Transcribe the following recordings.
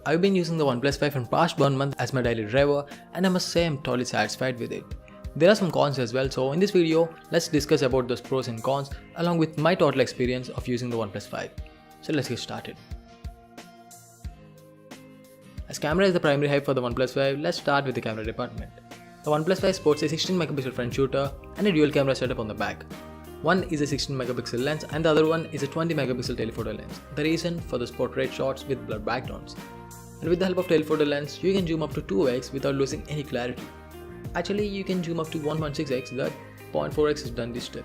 I've been using the OnePlus 5 for past 1 month as my daily driver, and I must say I'm totally satisfied with it. There are some cons as well, so in this video, let's discuss about those pros and cons along with my total experience of using the OnePlus 5. So let's get started. As camera is the primary hype for the OnePlus 5, let's start with the camera department. The OnePlus 5 sports a 16 megapixel front shooter and a dual camera setup on the back. One is a 16 megapixel lens and the other one is a 20 megapixel telephoto lens. The reason for those portrait shots with blurred backgrounds. And with the help of telephoto lens, you can zoom up to 2x without losing any clarity. Actually, you can zoom up to 1.6x, that 0.4x is done digital.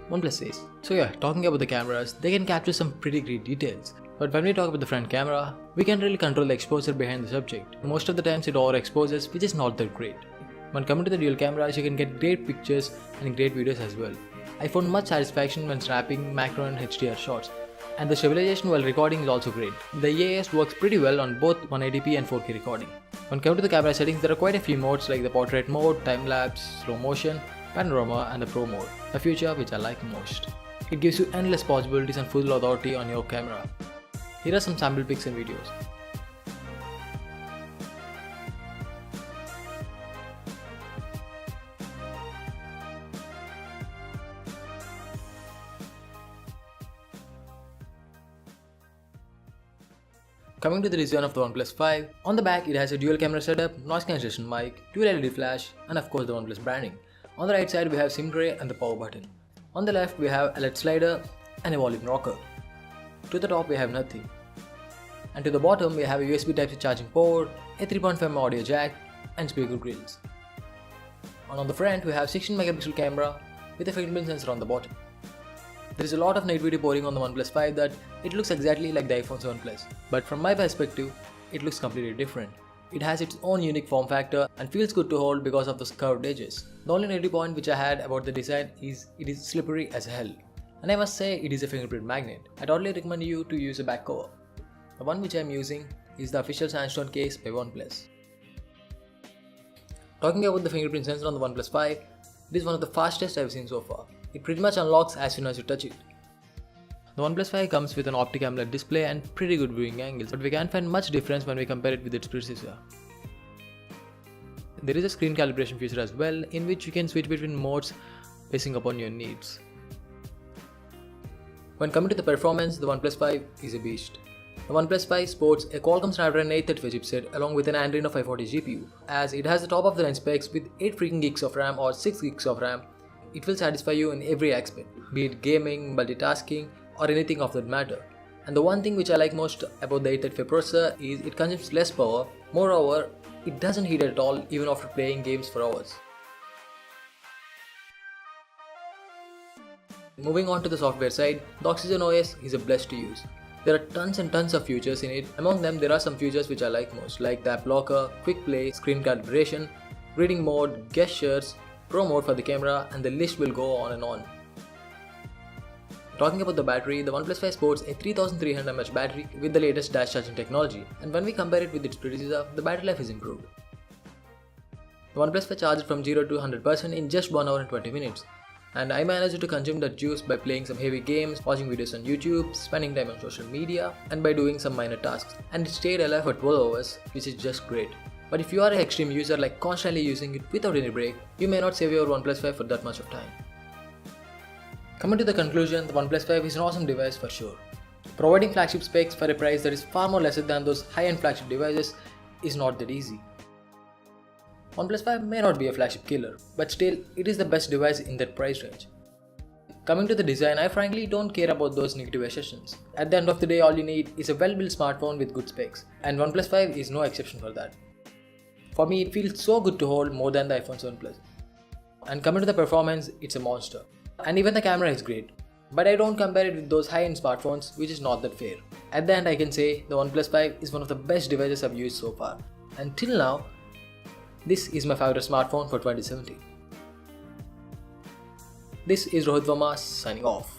OnePlus says. So yeah, talking about the cameras, they can capture some pretty great details. But when we talk about the front camera, we can really control the exposure behind the subject. Most of the times it overexposes, which is not that great. When coming to the dual cameras, you can get great pictures and great videos as well. I found much satisfaction when snapping macro and HDR shots. And the stabilization while recording is also great. The EAS works pretty well on both 180p and 4K recording. When coming to the camera settings, there are quite a few modes like the portrait mode, time-lapse, slow motion, panorama and the pro mode, a feature which I like most. It gives you endless possibilities and full authority on your camera. Here are some sample pics and videos. Coming to the design of the OnePlus 5, on the back it has a dual camera setup, noise cancellation mic, dual LED flash and of course the OnePlus branding. On the right side we have SIM tray and the power button. On the left we have a LED slider and a volume rocker. To the top we have nothing. And to the bottom we have a USB Type-C charging port, a 3.5mm audio jack and speaker grills. And on the front we have 16 megapixel camera with a fingerprint sensor on the bottom. There is a lot of negativity pouring on the OnePlus 5 that it looks exactly like the iPhone 7 Plus. But from my perspective, it looks completely different. It has its own unique form factor and feels good to hold because of those curved edges. The only negative point which I had about the design is it is slippery as hell. And I must say it is a fingerprint magnet. I totally recommend you to use a back cover. The one which I am using is the official sandstone case by OnePlus. Talking about the fingerprint sensor on the OnePlus 5, it is one of the fastest I have seen so far. It pretty much unlocks as soon as you touch it. The OnePlus 5 comes with an optic AMOLED display and pretty good viewing angles, but we can't find much difference when we compare it with its predecessor. There is a screen calibration feature as well, in which you can switch between modes basing upon your needs. When coming to the performance, the OnePlus 5 is a beast. The OnePlus 5 sports a Qualcomm Snapdragon 835 chipset along with an Adreno 540 GPU, as it has the top of the line specs with 8 freaking gigs of RAM or 6 gigs of RAM. It will satisfy you in every aspect, be it gaming, multitasking or anything of that matter. And the one thing which I like most about the 835 processor is it consumes less power. Moreover, it doesn't heat at all even after playing games for hours. Moving on to the software side, the Oxygen OS is a blast to use. There are tons and tons of features in it. Among them, there are some features which I like most, like the app locker, quick play, screen calibration, reading mode, gestures, pro mode for the camera, and the list will go on and on. Talking about the battery, the OnePlus 5 sports a 3300 mAh battery with the latest dash charging technology, and when we compare it with its predecessor, the battery life is improved. The OnePlus 5 charged from 0 to 100% in just 1 hour and 20 minutes, and I managed to consume that juice by playing some heavy games, watching videos on YouTube, spending time on social media, and by doing some minor tasks, and it stayed alive for 12 hours, which is just great. But if you are an extreme user like constantly using it without any break, you may not save your OnePlus 5 for that much of time. Coming to the conclusion, the OnePlus 5 is an awesome device for sure. Providing flagship specs for a price that is far more lesser than those high-end flagship devices is not that easy. OnePlus 5 may not be a flagship killer, but still it is the best device in that price range. Coming to the design, I frankly don't care about those negative assertions. At the end of the day, all you need is a well-built smartphone with good specs, and OnePlus 5 is no exception for that. For me, it feels so good to hold more than the iPhone 7 Plus. And coming to the performance, it's a monster. And even the camera is great. But I don't compare it with those high-end smartphones, which is not that fair. At the end, I can say the OnePlus 5 is one of the best devices I've used so far. And till now, this is my favorite smartphone for 2017. This is Rohit Verma signing off.